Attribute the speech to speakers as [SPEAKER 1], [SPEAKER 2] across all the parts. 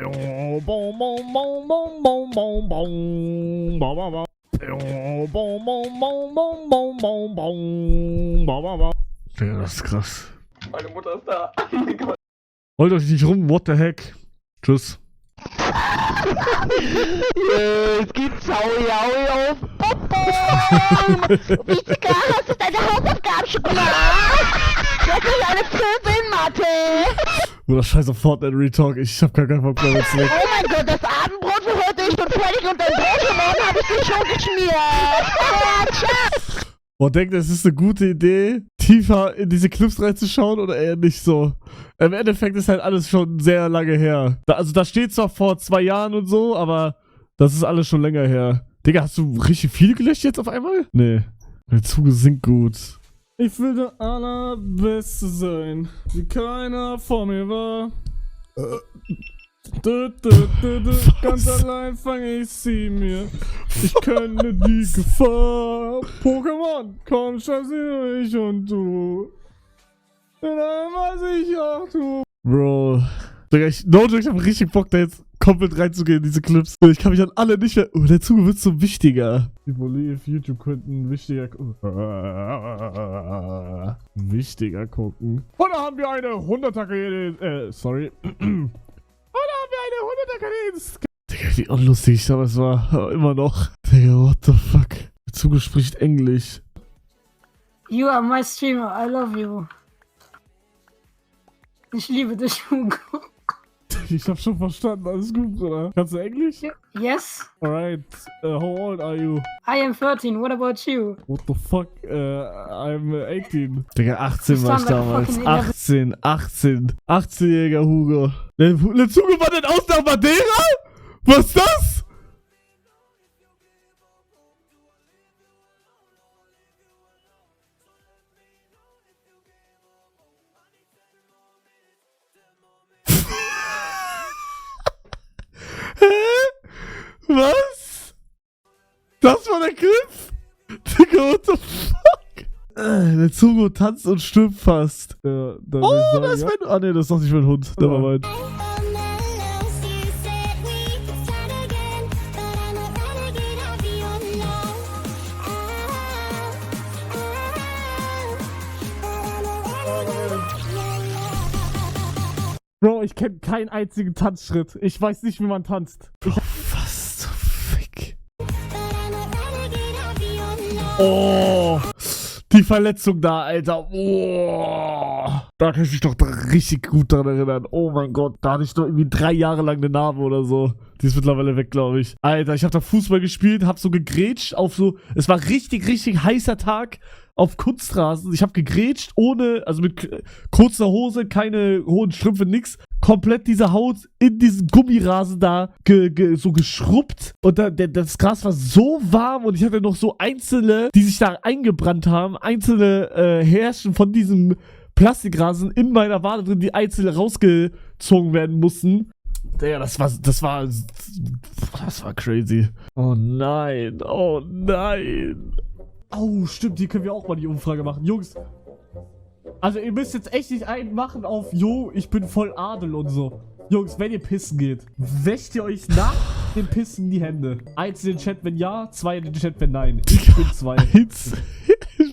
[SPEAKER 1] Ja, das ist krass.
[SPEAKER 2] Meine Mutter ist da. Oh mein Gott.
[SPEAKER 1] Holt euch nicht rum, what the heck. Tschüss.
[SPEAKER 3] Es gibt Saui auf Popo. Witzka, hast du deine Hausaufgaben schon gemacht? Das ist eine 5 in Mathe.
[SPEAKER 1] Bruder, scheiß auf Fortnite Retalk. Ich hab gar keinen Bock mehr jetzt weg.
[SPEAKER 3] Oh mein Gott, das Abendbrot für heute ist schon fertig und dein Brot für morgen habe ich dir schon geschmiert. Tschüss.
[SPEAKER 1] Boah, denkt ihr, es ist eine gute Idee, tiefer in diese Clips reinzuschauen oder eher nicht so? Im Endeffekt ist halt alles schon sehr lange her. Also da steht zwar vor 2 Jahren und so, aber das ist alles schon länger her. Digga, hast du richtig viele gelöscht jetzt auf einmal? Nee. Der Zuge singt gut. Ich will der Allerbeste sein, wie keiner vor mir war. Ganz allein fange ich sie mir. Ich kenne die Gefahr. Pokémon, komm, scheiße ich und du. Dann was ich auch tu. Bro. Digga, ich hab richtig Bock, da jetzt komplett reinzugehen in diese Clips. Ich kann mich an alle nicht mehr. Oh, der Zuge wird so wichtiger. People leave, YouTube könnten wichtiger gucken. Wichtiger gucken. Und da haben wir eine 100er sorry. Digga, wie unlustig ich damals war. Aber immer noch. Digga, what the fuck. Der Zuge spricht Englisch.
[SPEAKER 4] You are my streamer, I love you. Ich liebe dich, Hugo.
[SPEAKER 1] Ich hab schon verstanden, alles gut, Bruder. Kannst du Englisch?
[SPEAKER 4] Yes,
[SPEAKER 1] Alright, how old are you?
[SPEAKER 4] I am 13, what about you?
[SPEAKER 1] What the fuck? I'm 18. Digga, 18 war ich
[SPEAKER 4] Stand like
[SPEAKER 1] damals.
[SPEAKER 4] fucking
[SPEAKER 1] 18. 18-jähriger Hugo. Der Zuge war denn aus nach Madeira? Was ist das? Was? Das war der Griff? Digga, what the fuck? Der Zugo tanzt und stirbt fast. Ja, dann
[SPEAKER 2] Oh,
[SPEAKER 1] sagen, das ist mein... Ah ne, das ist doch nicht mein Hund. Nevermind. Bro, ich kenne keinen einzigen Tanzschritt. Ich weiß nicht, wie man tanzt. Was zum Fick? Oh, die Verletzung da, Alter. Oh, da kann ich mich doch richtig gut dran erinnern. Oh mein Gott, da hatte ich doch irgendwie 3 Jahre lang eine Narbe oder so. Die ist mittlerweile weg, glaube ich. Alter, ich habe da Fußball gespielt, hab so gegrätscht auf so... Es war richtig heißer Tag auf Kunstrasen. Ich habe gegrätscht also mit kurzer Hose, keine hohen Strümpfe, nix. Komplett diese Haut in diesen Gummirasen da so geschrubbt. Und das Gras war so warm und ich hatte noch so einzelne, die sich da eingebrannt haben, einzelne Härchen von diesem Plastikrasen in meiner Wade drin, die einzeln rausgezogen werden mussten. Ja, das war crazy. Oh nein, oh nein. Oh, stimmt, hier können wir auch mal die Umfrage machen. Jungs, also ihr müsst jetzt echt nicht einen machen auf, yo, ich bin voll Adel und so. Jungs, wenn ihr pissen geht, wäscht ihr euch nach dem Pissen die Hände. 1 in den Chat, wenn ja, 2 in den Chat, wenn nein. Ich bin 2.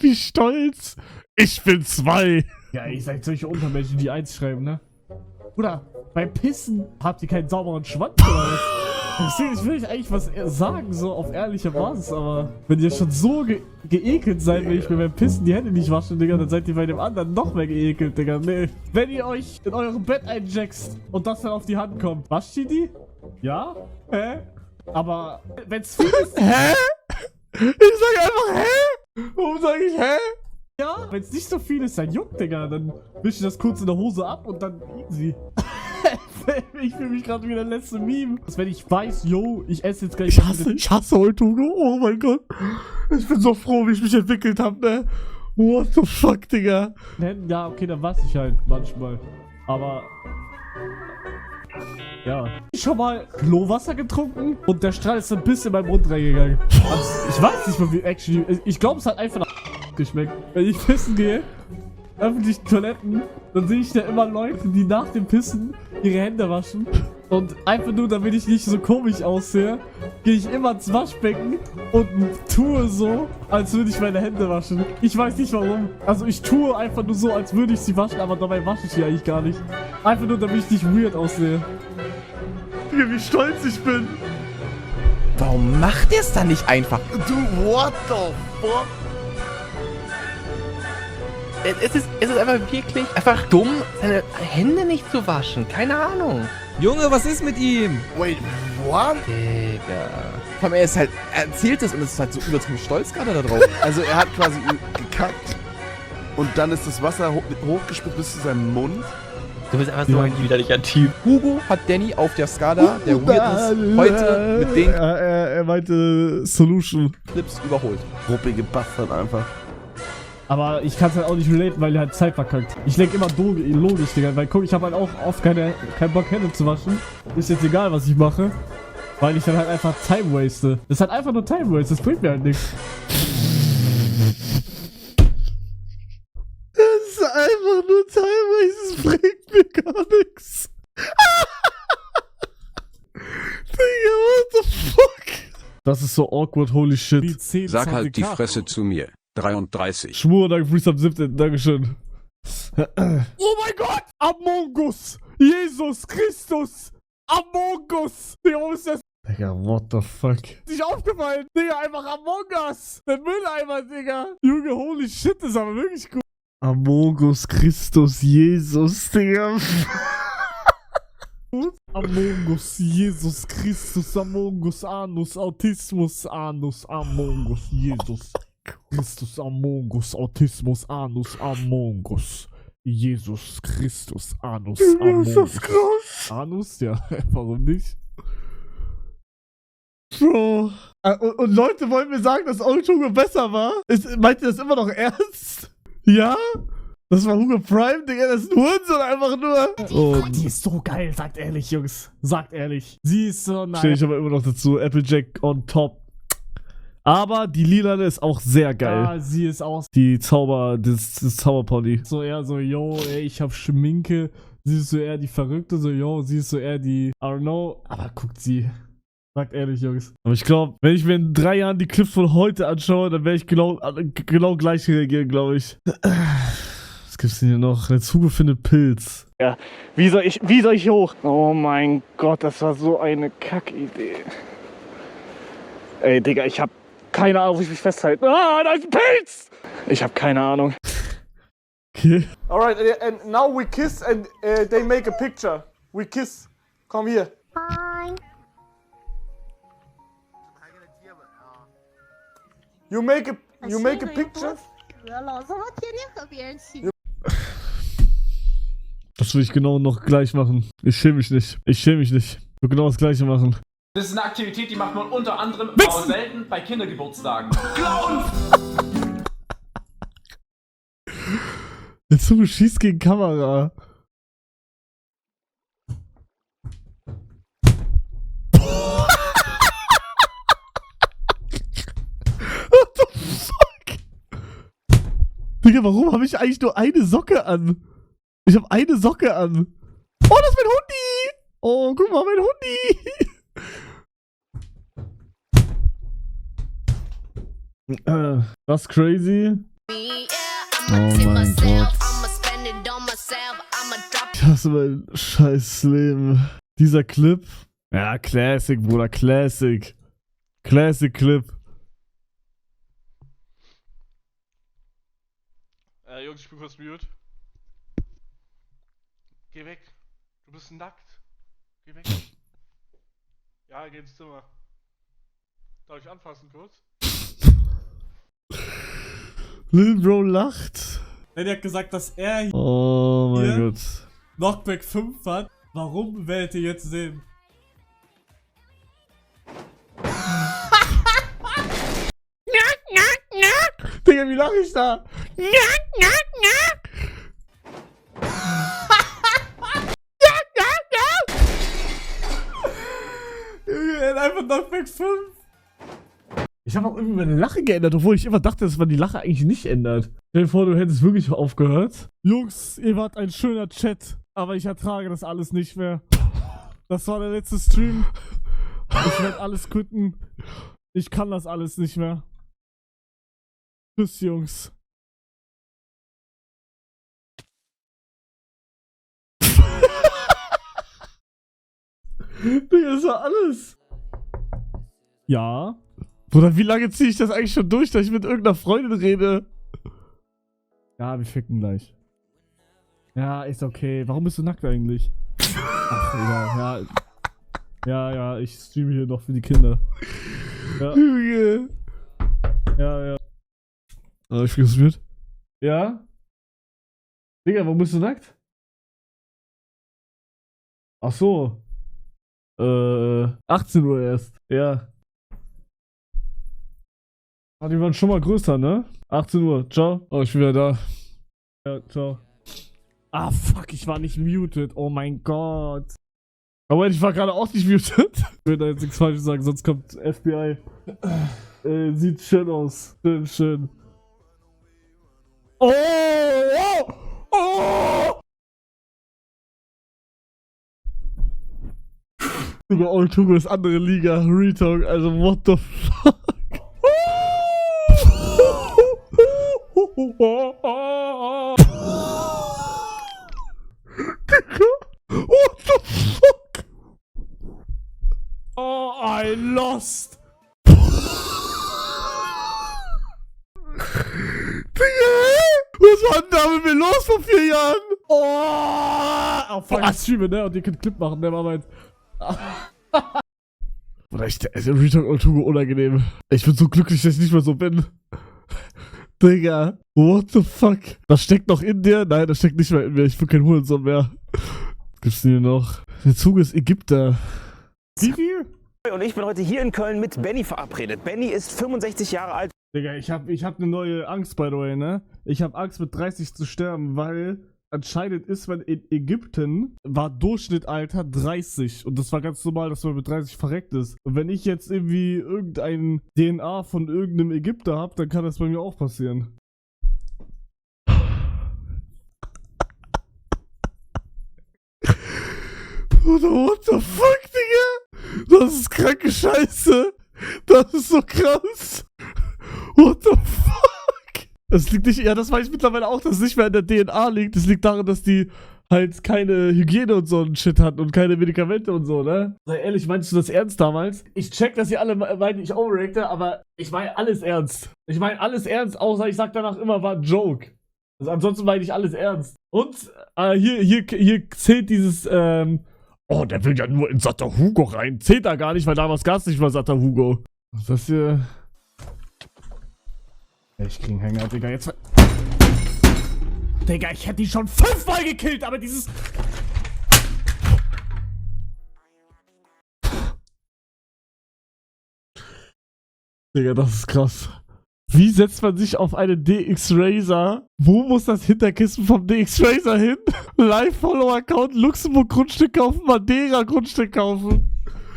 [SPEAKER 1] Wie stolz. Ich bin 2. Ja, ihr seid solche Untermenschen, die 1 schreiben, ne? Oder beim Pissen habt ihr keinen sauberen Schwanz oder was? Deswegen, ich will eigentlich was sagen, so auf ehrlicher Basis, aber wenn ihr schon so geekelt seid, wenn ich mir beim Pissen die Hände nicht wasche, Digga, dann seid ihr bei dem anderen noch mehr geekelt, Digga, nee. Wenn ihr euch in eurem Bett einjackst und das dann auf die Hand kommt, wascht ihr die? Ja? Hä? Aber wenn's viel ist... Hä? Ich sag einfach, hä? Warum sag ich, hä? Ja, wenn's nicht so viel ist, dann juckt, Digga, dann wisch ich das kurz in der Hose ab und dann easy. Ich fühle mich gerade wie der letzte Meme. Wenn ich weiß, yo, ich esse jetzt gleich... Ich hasse heute Hugo. Oh mein Gott. Ich bin so froh, wie ich mich entwickelt habe, ne? What the fuck, Digga? Ja, okay, dann weiß ich halt manchmal. Aber... Ja. Ich schon mal Klowasser getrunken und der Strahl ist ein bisschen in meinen Mund reingegangen. Also, ich weiß nicht, wie actually... Ich glaube, es hat einfach nach geschmeckt. Wenn ich pissen gehe, öffentlichen Toiletten, dann sehe ich da immer Leute, die nach dem Pissen ihre Hände waschen Und einfach nur, damit ich nicht so komisch aussehe, gehe ich immer ins Waschbecken und tue so, als würde ich meine Hände waschen. Ich weiß nicht warum. Also ich tue einfach nur so, als würde ich sie waschen, aber dabei wasche ich sie eigentlich gar nicht. Einfach nur, damit ich nicht weird aussehe. Digga, wie stolz ich bin.
[SPEAKER 5] Warum macht ihr es dann nicht einfach?
[SPEAKER 6] Du, what the fuck?
[SPEAKER 5] Es ist einfach wirklich einfach dumm, seine Hände nicht zu waschen. Keine Ahnung.
[SPEAKER 7] Junge, was ist mit ihm?
[SPEAKER 6] Wait, what?
[SPEAKER 5] Digga. Vor allem, er erzählt es und ist halt so übertrieben stolz gerade da drauf.
[SPEAKER 6] Also er hat quasi gekackt und dann ist das Wasser hochgespritzt bis zu seinem Mund.
[SPEAKER 5] Du bist einfach so ein widerlicher Typ. Hugo hat Danny auf der Skala der Weirdness heute mit den
[SPEAKER 1] Er meinte Solution.
[SPEAKER 5] Clips überholt.
[SPEAKER 6] Ruppige Bastard einfach.
[SPEAKER 1] Aber ich kann es halt auch nicht relaten, weil er halt Zeit verkackt. Ich denke immer logisch, Digga. Weil guck, ich habe halt auch oft keinen Bock, Hände zu waschen. Ist jetzt egal, was ich mache. Weil ich dann halt einfach Time waste. Das ist halt einfach nur Time waste. Das bringt mir halt nichts. Das ist einfach nur Time waste. Das bringt mir gar nichts. Digga, what the fuck? Das ist so awkward, holy shit.
[SPEAKER 8] Sag halt die Fresse zu mir. 33.
[SPEAKER 1] Schwur, danke für am 7. Dankeschön. Oh mein Gott! Among Us! Jesus Christus! Among Us! Digga, wo ist das? Digga, what the fuck? Ist nicht aufgefallen? Digga, einfach Among Us! Der Mülleimer, Digga! Junge, holy shit, das ist aber wirklich gut. Among Us Christus, Jesus, Digga. Among Us, Jesus Christus, Among Us, Anus, Autismus, Anus, Among Us, Jesus. Christus, Among Us, Autismus, Anus, Among Us. Jesus Christus, Anus, Among Us. Anus? Ja, warum nicht? Bro. Und Leute wollen mir sagen, dass eure Hugo besser war? Meint ihr das immer noch ernst? Ja? Das war Hugo Prime, Digga, das ist ein Hurensohn einfach nur. Oh, die ist so geil, sagt ehrlich, Jungs. Sagt ehrlich. Sie ist so nice. Stehe ich aber immer noch dazu. Applejack on top. Aber die Lilane ist auch sehr geil. Ja, sie ist auch. Die das Zauberpony. So eher so, yo, ey, ich hab Schminke. Sie ist so eher die Verrückte, so, yo, sie ist so eher die, I don't know. Aber guckt sie. Sagt ehrlich, Jungs. Aber ich glaube, wenn ich mir in 3 Jahren die Clips von heute anschaue, dann werde ich genau gleich reagieren, glaube ich. Was gibt's denn hier noch? Der Zuge findet Pilz. Ja, wie soll ich hoch? Oh mein Gott, das war so eine Kackidee. Ey, Digga, ich hab keine Ahnung, wie ich mich festhalte. Ah, da ist ein Pilz! Ich hab keine Ahnung. Okay.
[SPEAKER 2] Alright, and now we kiss and they make a picture. We kiss. Komm hier. You make a picture?
[SPEAKER 1] Das will ich genau noch gleich machen. Ich schäme mich nicht. Ich will genau das Gleiche machen.
[SPEAKER 9] Das ist eine Aktivität, die macht man unter anderem, aber selten bei Kindergeburtstagen. Clown!
[SPEAKER 1] Der Zunge schießt gegen Kamera. What the fuck? Digga, warum habe ich eigentlich nur eine Socke an? Ich habe eine Socke an. Oh, das ist mein Hundi! Oh, guck mal, mein Hundi! Das ist crazy. Oh mein Gott. Ich hasse mein scheiß Leben. Dieser Clip. Ja, Classic, Bruder, Classic. Classic Clip.
[SPEAKER 2] Jungs, ich bin kurz mute. Geh weg. Du bist nackt. Geh weg. Ja, geh ins Zimmer. Darf ich anfassen kurz?
[SPEAKER 1] Lil Bro lacht.
[SPEAKER 7] Der hat gesagt, dass er
[SPEAKER 1] Oh mein Gott.
[SPEAKER 7] Knockback 5 hat. Warum werdet ihr jetzt sehen?
[SPEAKER 1] Digga, wie lache ich da?
[SPEAKER 7] Er hat einfach Knockback 5.
[SPEAKER 1] Ich habe auch irgendwie meine Lache geändert, obwohl ich immer dachte, dass man die Lache eigentlich nicht ändert. Stell dir vor, du hättest wirklich aufgehört. Jungs, ihr wart ein schöner Chat, aber ich ertrage das alles nicht mehr. Das war der letzte Stream. Ich werde alles quitten. Ich kann das alles nicht mehr. Tschüss, Jungs. Digga, das war alles. Ja. Bruder, wie lange ziehe ich das eigentlich schon durch, dass ich mit irgendeiner Freundin rede? Ja, wir ficken gleich. Ja, ist okay. Warum bist du nackt eigentlich? Ach, egal. Ja, ich streame hier noch für die Kinder. Ja. Ja. Ich krieg's mit. Ja? Digga, warum bist du nackt? Ach so. 18 Uhr erst. Ja. Ah, die waren schon mal größer, ne? 18 Uhr. Ciao. Oh, ich bin wieder da. Ja, ciao. Ah, fuck, ich war nicht muted. Oh mein Gott. Aber ich war gerade auch nicht muted. Ich will da jetzt nichts Falsches sagen, sonst kommt FBI. Sieht schön aus. Schön. Oh! Digga, Old Hugo ist andere Liga. Retalk, also what the fuck? Digga, what the fuck? Oh, I lost. Digga, was war denn da mit mir los vor 4 Jahren? Oh, fuck, ich streame, ne? Und ihr könnt Clip machen, der war meint. Oder also Retalk Old Hugo unangenehm. Ich bin so glücklich, dass ich nicht mehr so bin. Digga, what the fuck? Das steckt noch in dir? Nein, das steckt nicht mehr in mir. Ich bin kein Hurensohn mehr. Was gibt's denn hier noch? Der Zug ist Ägypter. Wie viel?
[SPEAKER 10] Und ich bin heute hier in Köln mit Benny verabredet. Benny ist 65 Jahre alt.
[SPEAKER 1] Digga, ich hab eine neue Angst, by the way, ne? Ich hab Angst, mit 30 zu sterben, weil anscheinend ist man in Ägypten, war Durchschnittalter 30. Und das war ganz normal, dass man mit 30 verreckt ist. Und wenn ich jetzt irgendwie irgendein DNA von irgendeinem Ägypter hab, dann kann das bei mir auch passieren. What the fuck, Digga? Das ist kranke Scheiße. Das ist so krass. What the fuck? Das liegt nicht, ja, das weiß ich mittlerweile auch, dass es nicht mehr an der DNA liegt. Das liegt daran, dass die halt keine Hygiene und so ein Shit hatten und keine Medikamente und so, ne? Sei ehrlich, meinst du das ernst damals? Ich check, dass ihr alle meinen, ich overreacte, aber ich meine alles ernst. Ich meine alles ernst, außer ich sag danach immer, war ein Joke. Also ansonsten meine ich alles ernst. Und hier zählt dieses, oh, der will ja nur in Satter Hugo rein. Zählt da gar nicht, weil damals gab es nicht mal Satter Hugo. Was ist das hier? Ich krieg einen Hänger, Digga. Jetzt. Digga, ich hätte die schon 5-mal gekillt, aber dieses. Digga, das ist krass. Wie setzt man sich auf eine DX Razer? Wo muss das Hinterkissen vom DX Razer hin? Live-Follow-Account, Luxemburg-Grundstück kaufen, Madeira-Grundstück kaufen.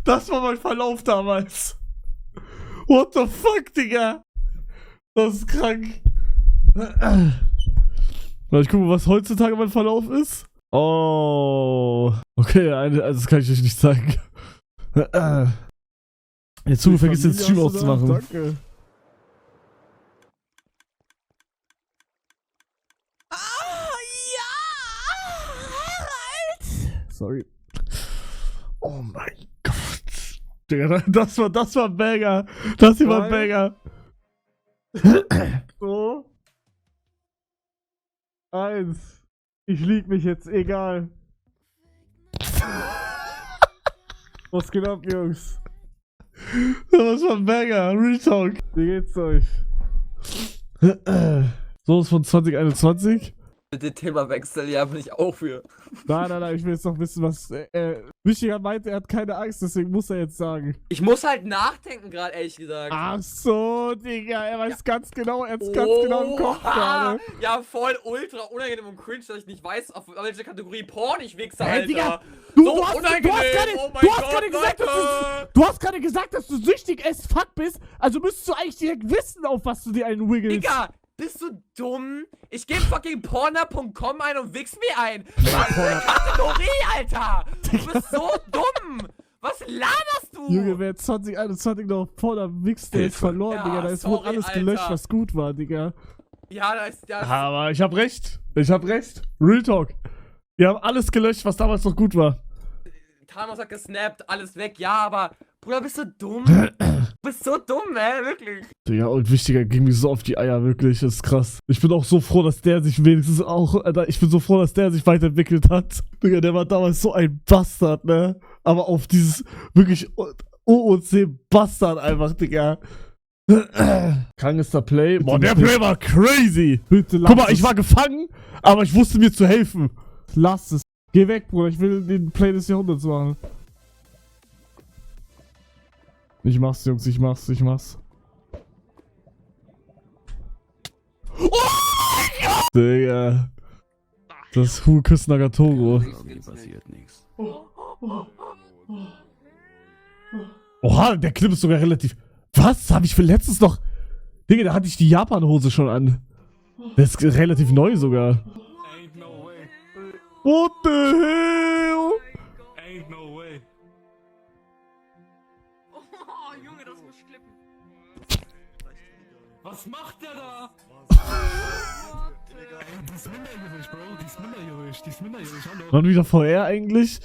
[SPEAKER 1] Das war mein Verlauf damals. What the fuck, Digga? Das ist krank. Ich gucke mal, was heutzutage mein Verlauf ist. Oh. Okay, also das kann ich euch nicht zeigen. Jetzt du vergisst den Stream auszumachen. Danke. Sorry. Oh mein Gott. Digga, das war ein Banger. Das hier war ein Banger. So. 1. Ich lieg mich jetzt, egal. Was geht ab, Jungs? Das war ein Banger. Retalk. Wie geht's euch? So ist von 2021.
[SPEAKER 5] Bitte Themawechsel, ja, bin ich auch für.
[SPEAKER 1] Nein, ich will jetzt noch wissen, was. Michigan meinte, er hat keine Angst, deswegen muss er jetzt sagen.
[SPEAKER 5] Ich muss halt nachdenken, gerade ehrlich gesagt.
[SPEAKER 1] Ach so, Digga, er weiß ganz genau, er hat's ganz genau im Kopf gerade.
[SPEAKER 5] Ja, voll ultra unangenehm und cringe, dass ich nicht weiß, auf welche Kategorie Porn ich wichse,
[SPEAKER 1] Hey,
[SPEAKER 5] Alter.
[SPEAKER 1] Digga,
[SPEAKER 5] Du
[SPEAKER 1] hast gerade gesagt, dass du süchtig as fuck bist, also müsstest du eigentlich direkt wissen, auf was du dir einen wiggelst.
[SPEAKER 5] Digga, bist du dumm? Ich gebe fucking pornhub.com ein und wichs mir ein. Was ist eine Kategorie, Alter? Du bist so dumm. Was laberst du?
[SPEAKER 1] Junge, wer 2021 noch voller Mixtape verloren,
[SPEAKER 5] Ja,
[SPEAKER 1] Digga. Da ist
[SPEAKER 5] sorry,
[SPEAKER 1] wohl alles
[SPEAKER 5] Alter.
[SPEAKER 1] gelöscht, was gut war, Digga.
[SPEAKER 5] Ja, da ist das.
[SPEAKER 1] Aber ich hab recht. Ich hab recht. Real Talk. Wir haben alles gelöscht, was damals noch gut war.
[SPEAKER 5] Thanos hat gesnappt, alles weg, ja, aber Bruder, bist du dumm? Du bist so dumm, wirklich.
[SPEAKER 1] Digga, und wichtiger ging mir so auf die Eier, wirklich. Das ist krass. Ich bin auch so froh, dass der sich wenigstens auch, Alter, ich bin so froh, dass der sich weiterentwickelt hat. Digga, der war damals so ein Bastard, ne? Aber auf dieses wirklich OOC-Bastard einfach, Digga. Krankester Play. Boah, der Play war crazy. Bitte lass Guck mal, ich war gefangen, aber ich wusste mir zu helfen. Lass es. Geh weg, Bruder. Ich will den Play des Jahrhunderts machen. Ich mach's, Jungs. Ich mach's. Oh! Digga. Das Hukus Nagatoro.
[SPEAKER 8] Passiert nichts.
[SPEAKER 1] Oha, der Clip ist sogar relativ... Was? Habe ich für letztens noch... Digga, da hatte ich die Japan-Hose schon an. Das ist relativ neu sogar. What the hell?
[SPEAKER 7] Ain't no way.
[SPEAKER 5] Oh, Junge, das muss klippen.
[SPEAKER 7] Was macht der da? Die ist minderjährig, Bro. Die ist minderjährig, hallo.
[SPEAKER 1] Wann wieder VR eigentlich?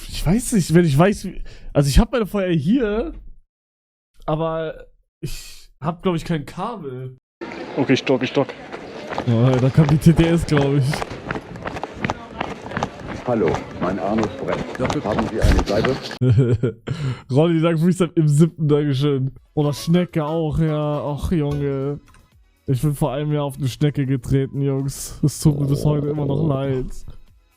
[SPEAKER 1] Ich weiß nicht, wenn ich weiß wie... Also ich habe meine VR hier, aber ich habe, glaube ich, kein Kabel. Okay, stock. Oh, da kam die TTS, glaube ich.
[SPEAKER 8] Hallo, mein Arm ist brennt. Haben Sie eine Salbe?
[SPEAKER 1] Rolli, danke Freestyle im 7. Dankeschön. Oder Schnecke auch, ja. Ach, Junge. Ich bin vor einem Jahr auf eine Schnecke getreten, Jungs. Es tut mir bis heute immer noch leid.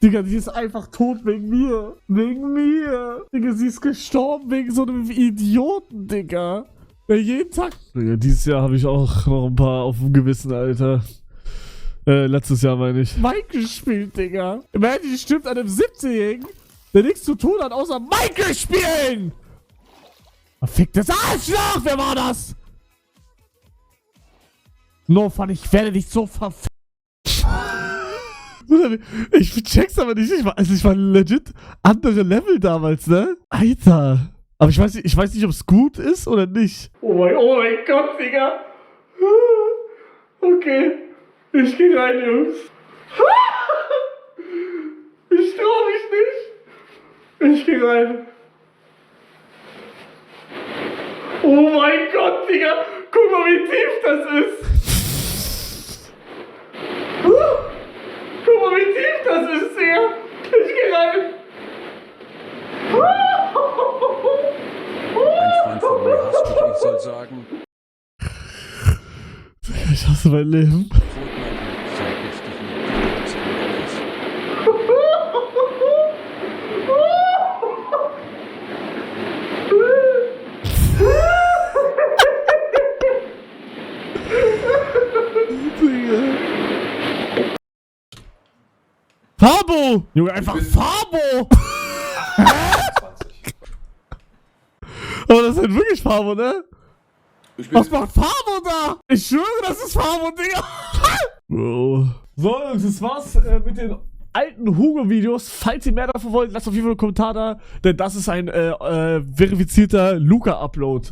[SPEAKER 1] Digga, die ist einfach tot wegen mir. Wegen mir. Digga, sie ist gestorben wegen so einem Idioten, Digga. Der jeden Tag... Digga, dieses Jahr habe ich auch noch ein paar auf dem Gewissen, Alter. Letztes Jahr meine ich. Mike gespielt, Digga. Imagine, stimmt einem 17-Jährigen, der nichts zu tun hat, außer Mike spielen! Verficktes Arschloch! Wer war das? No fun, ich werde dich so verfickt. Ich check's aber nicht. Ich war legit andere Level damals, ne? Alter. Aber ich weiß nicht, ob es gut ist oder nicht. Oh mein Gott, Digga. Okay. Ich geh rein, Jungs. Ich trau mich nicht. Ich geh rein. Oh mein Gott, Digga. Guck mal, wie tief das ist. Guck mal, wie tief das ist, Digga. Ich geh rein.
[SPEAKER 8] Ein Freund von mir hasst dich, ich soll sagen.
[SPEAKER 1] Ich hasse mein Leben. Fabo! Junge, einfach Fabo! Aber das ist halt wirklich Fabo, ne? Was macht Fabo da? Ich schwöre, das ist Fabo, Digga! Bro. So, Jungs, das war's mit den alten Hugo-Videos. Falls ihr mehr davon wollt, lasst auf jeden Fall einen Kommentar da, denn das ist ein verifizierter Luca-Upload.